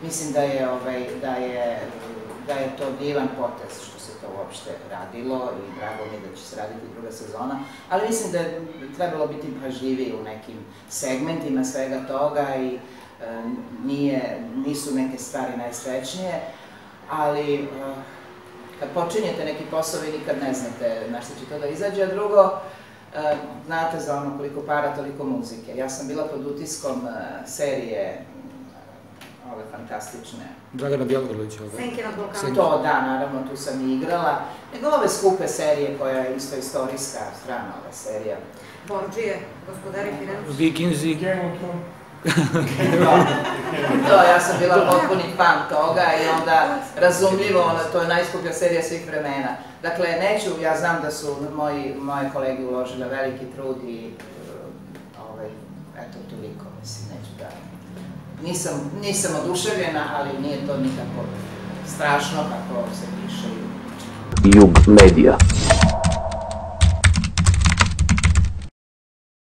mislim da je to divan potez što se to uopšte radilo i drago mi je da će se raditi druga sezona, ali mislim da je trebalo biti pažljiviji u nekim segmentima svega toga i nisu neke stvari najsrećnije, ali kad počinjete neki posao vi nikad ne znate na što će to da izađe, a drugo, znate za ono koliko para, toliko muzike. Ja sam bila pod utiskom serije ove fantastične. Dragana Bjelogrlića. Senke nad Balkanom. To, da, naravno, tu sam i igrala. Nego ove skupe serije koja je isto istorijska, strana ova serija. Borđije, Gospodari Firenze. Vikinzi. To, ja sam bila potpuni fan toga i onda razumljivo, to je najskuplja serija svih vremena. Dakle, neću, ja znam da su moje kolege uložile veliki trud i eto, toliko, mislim, neću da... Nisam oduševljena, ali nije to nikako strašno kako se piše. Jug Media.